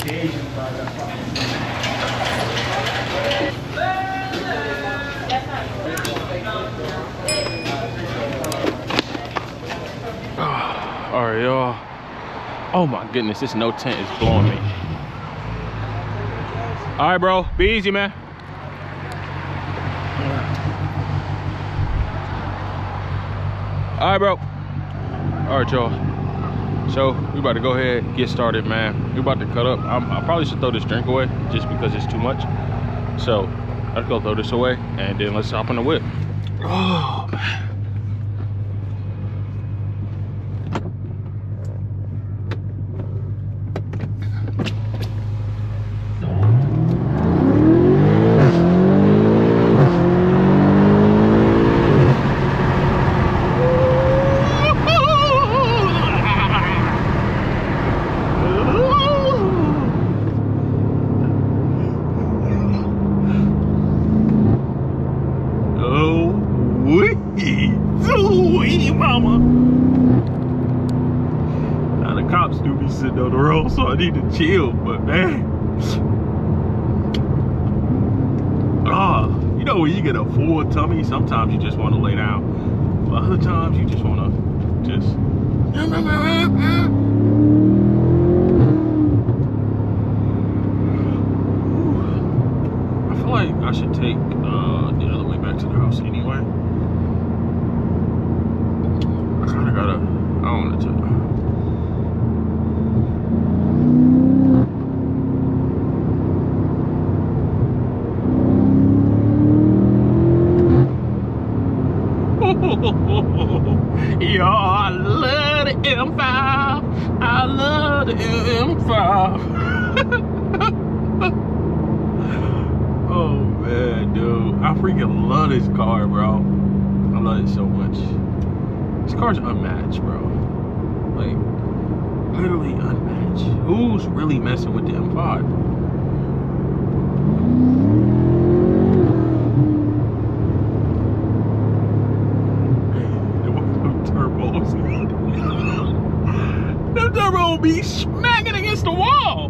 All right, y'all. Oh my goodness, this no tent is blowing me. All right, bro, be easy, man. All right, bro. All right, y'all. So we about to go ahead and get started, man. We about to cut up. I probably should throw this drink away just because it's too much. So let's go throw this away and then let's hop on the whip. Oh man. Sitting on the road, so I need to chill, but man, you know when you get a full tummy, sometimes you just want to lay down, but other times you just want to just I feel like I should take the other way back to the house anyway. I kind of gotta, I don't want to yo, I love the M5. I love the M5. Oh man, dude, I freaking love this car, bro. I love it so much. This car's unmatched, bro. Like, literally unmatched. Who's really messing with the M5? The turbo be smacking against the wall.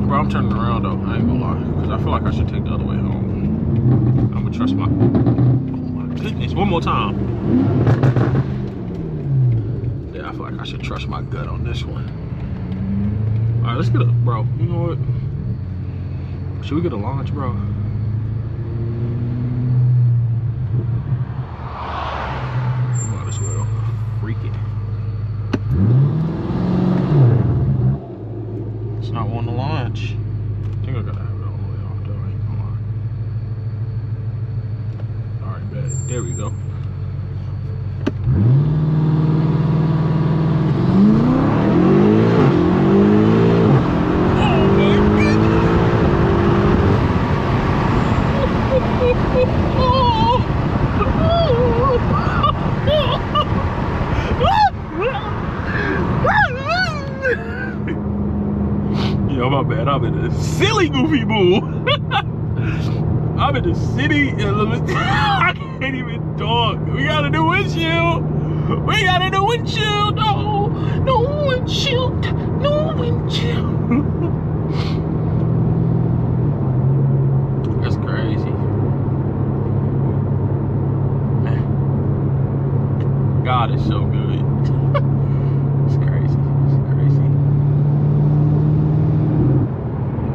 Bro, I'm turning around though. I ain't gonna lie, because I feel like I should take the other way home. I'm gonna trust my. Oh my goodness! One more time. Yeah, I feel like I should trust my gut on this one. All right, let's get up, bro. You know what? Should we get a launch, bro? Might as well. Freak it. It's not one to launch. I think I gotta have it all the way off though, I ain't gonna lie. Alright, bet. There we go. Yo, my bad. I'm in a silly goofy boo. I'm in the city. I can't even talk. We got a new windshield. We got a new windshield. No, no windshield. No windshield. That's crazy. Man. God is so good. It's crazy. It's crazy.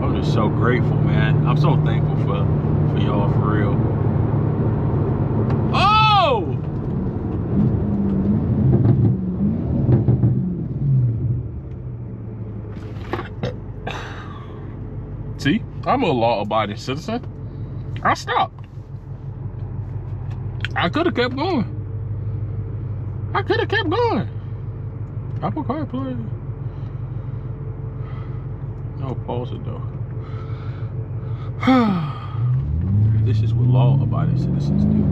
I'm just so grateful, man. I'm so thankful for y'all, for real. Oh! See, I'm a law-abiding citizen. I stopped. I could have kept going. I could have kept going. Apple CarPlay. No, pause it though. This is what law-abiding citizens do.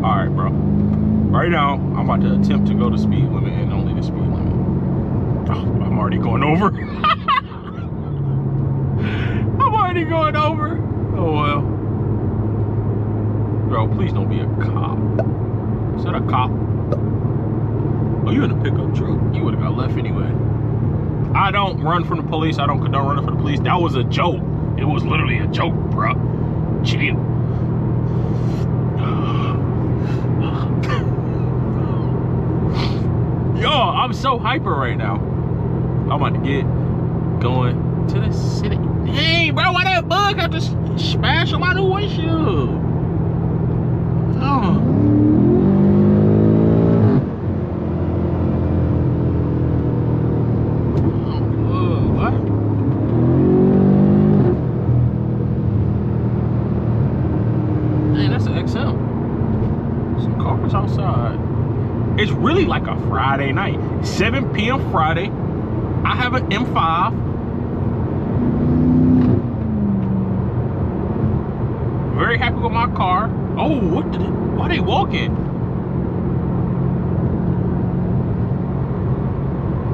All right, bro. Right now, I'm about to attempt to go the speed limit and only the speed limit. Oh, I'm already going over. I'm already going over. Oh well. Bro, please don't be a cop. Is that a cop? Oh, you in a pickup truck. You would have got left anyway. I don't run from the police. I don't condone running from the police. That was a joke. It was literally a joke, bro. Chill. Yo, I'm so hyper right now. I'm about to get going to the city. Hey, bro, why that bug got to smash on my new windshield? Oh. What? Dang, that's an XM. Some cars outside. It's really like a Friday night. 7 p.m. Friday. I have an M5. Very happy with my car. Oh, why are they walking?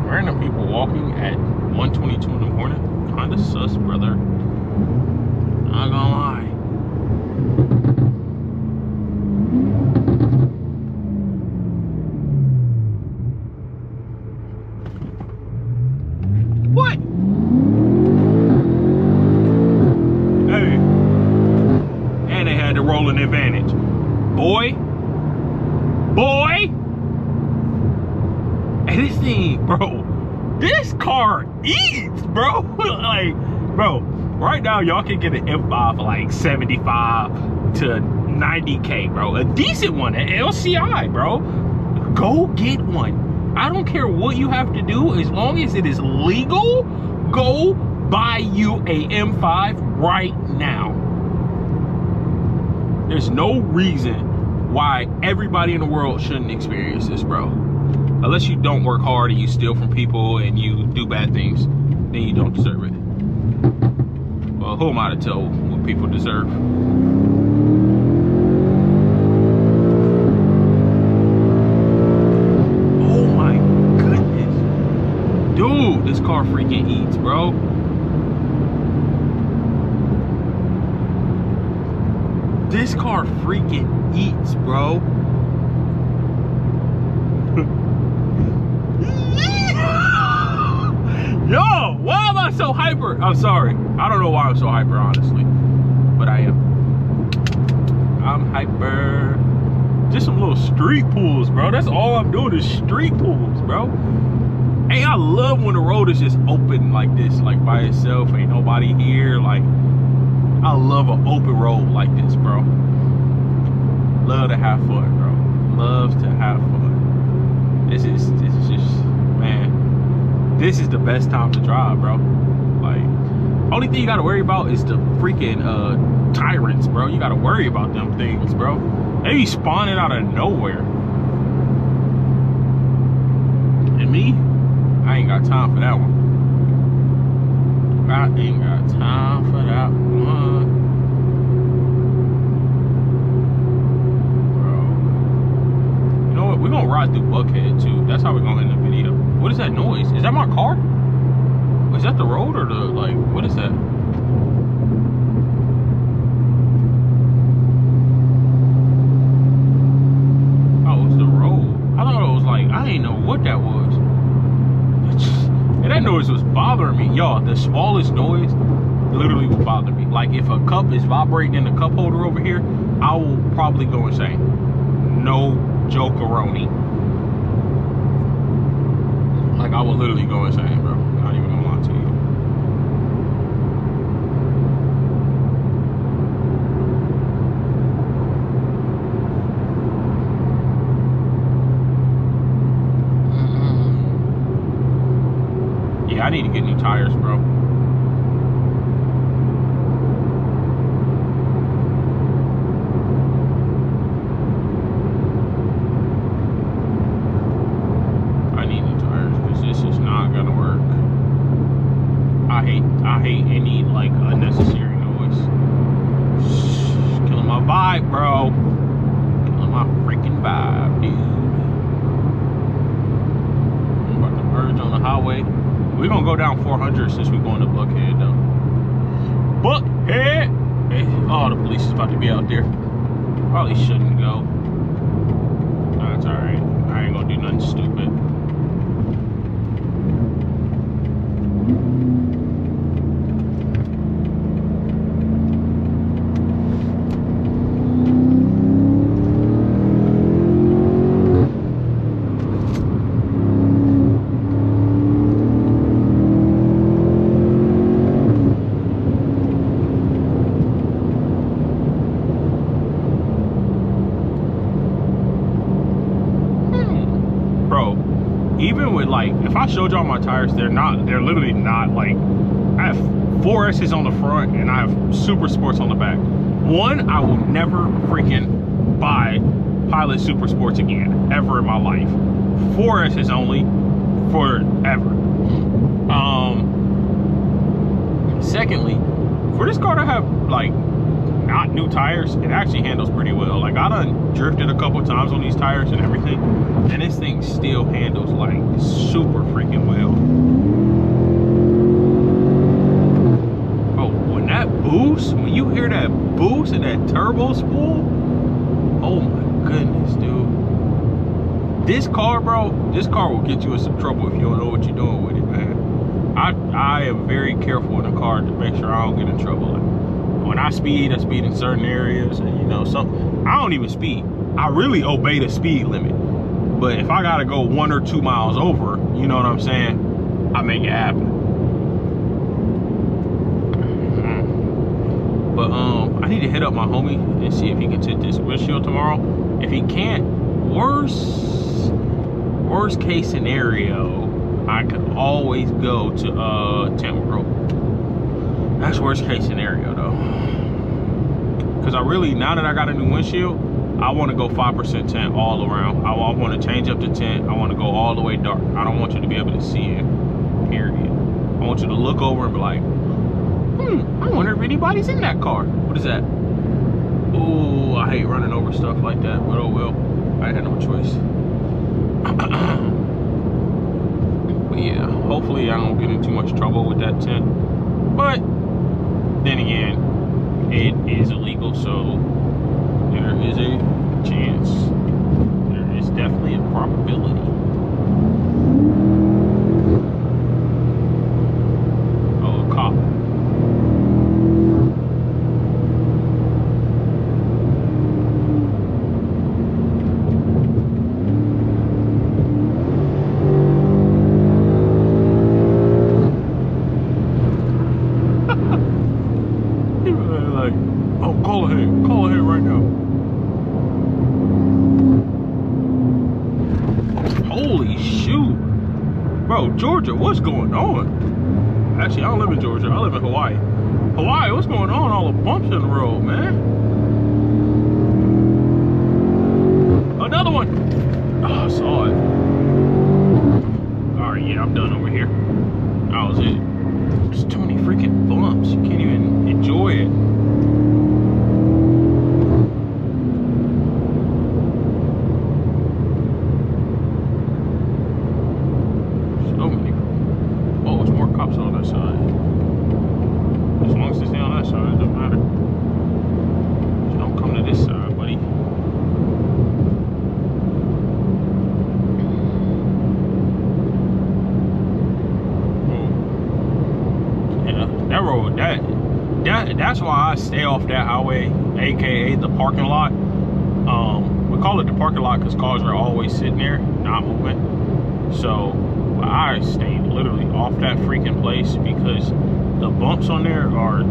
Random people walking at 1:22 in the morning. Kinda sus, brother. Not gonna lie. What? Hey. And they had the rolling advantage. Boy. And this thing, bro. This car eats, bro. Like, bro, right now y'all can get an M5 for like 75 to 90K, bro. A decent one, an LCI, bro. Go get one. I don't care what you have to do, as long as it is legal. Go buy you a M5 right now. There's no reason why everybody in the world shouldn't experience this, bro. Unless you don't work hard and you steal from people and you do bad things, then you don't deserve it. Well, who am I to tell what people deserve? Oh my goodness. Dude, this car freaking eats, bro. This car freaking eats, bro. Yo, why am I so hyper? I'm sorry. I don't know why I'm so hyper, honestly. But I am. I'm hyper. Just some little street pulls, bro. That's all I'm doing is street pulls, bro. Hey, I love when the road is just open like this, like by itself. Ain't nobody here. Like, I love an open road like this, bro. Love to have fun, bro. Love to have fun. This is just, man, this is the best time to drive, bro. Like, only thing you gotta worry about is the freaking tyrants, bro. You gotta worry about them things, bro. They be spawning out of nowhere. And me, I ain't got time for that one. I ain't got time for that one. We're gonna ride through Buckhead too. That's how we're gonna end the video. What is that noise? Is that my car? Is that the road or the, like, what is that? Oh, it's the road. I thought it was like, I didn't know what that was. And that noise was bothering me. Y'all, the smallest noise literally will bother me. Like, if a cup is vibrating in the cup holder over here, I will probably go insane. No joke-a-roni. Like, I will literally go insane, bro. Not even gonna lie to you. Yeah, I need to get new tires, bro. I hate any, like, unnecessary noise. Killing my vibe, bro. Killing my freaking vibe, dude. I'm about to merge on the highway. We're gonna go down 400 since we're going to Buckhead, though. Buckhead! Hey, oh, the police is about to be out there. Probably shouldn't go. That's alright. I ain't gonna do nothing stupid. even with like, if I showed y'all my tires, they're literally not like, I have 4S's on the front and I have Super Sports on the back. One, I will never freaking buy Pilot Super Sports again, ever in my life. 4S's only, forever. Secondly, for this car to have like not new tires, it actually handles pretty well. Like, I done drifted a couple times on these tires and everything, and this thing still handles like super freaking well. Oh, when that boost, when you hear that boost and that turbo spool, oh my goodness, dude. This car, bro, this car will get you in some trouble if you don't know what you're doing with it, man. I am very careful in the car to make sure I don't get in trouble. Like, when I speed in certain areas, and you know, I don't even speed. I really obey the speed limit. But if I gotta go 1 or 2 miles over, you know what I'm saying, I make it happen. But I need to hit up my homie and see if he can tint this windshield tomorrow. If he can't, worst case scenario, I could always go to Tint World. That's worst case scenario though. Cause I really, now that I got a new windshield, I want to go 5% tint all around. I want to change up the tint. I want to go all the way dark. I don't want you to be able to see it, period. I want you to look over and be like, I wonder if anybody's in that car. What is that? Oh, I hate running over stuff like that, but oh well. I had no choice. But yeah, hopefully I don't get in too much trouble with that tint. But then again, it is illegal, so there is a chance. There is definitely a probability. Oh, a cop. Call ahead right now. Holy shoot. Bro, Georgia, what's going on? Actually, I don't live in Georgia. I live in Hawaii. Hawaii, what's going on? All the bumps in the road, man. Another one. Oh, I saw it. All right, yeah, I'm done over here. That was it. There's too many freaking bumps. You can't even enjoy it. That's why I stay off that highway, aka the parking lot. We call it the parking lot because cars are always sitting there, not moving. So I stay literally off that freaking place because the bumps on there are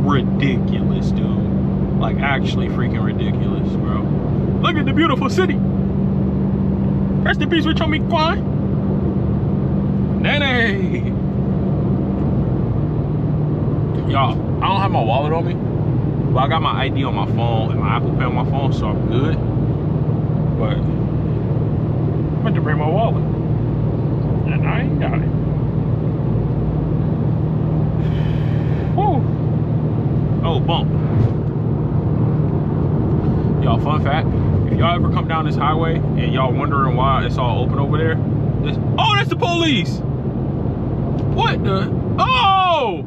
ridiculous, dude. Like, actually freaking ridiculous, bro. Look at the beautiful city. Rest in peace, Rich Homie Quan. Nene. Y'all, I don't have my wallet on me, but I got my ID on my phone and my Apple Pay on my phone, so I'm good. But I meant to bring my wallet, and I ain't got it. Woo! Oh, bump. Y'all, fun fact, if y'all ever come down this highway and y'all wondering why it's all open over there, oh, that's the police! What the? Oh!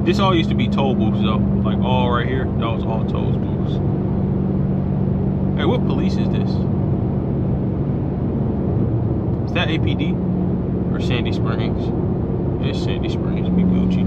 This all used to be toll booths though. Like all right here, that was all toll booths. Hey, what police is this? Is that APD or Sandy Springs? It's Sandy Springs, be Gucci.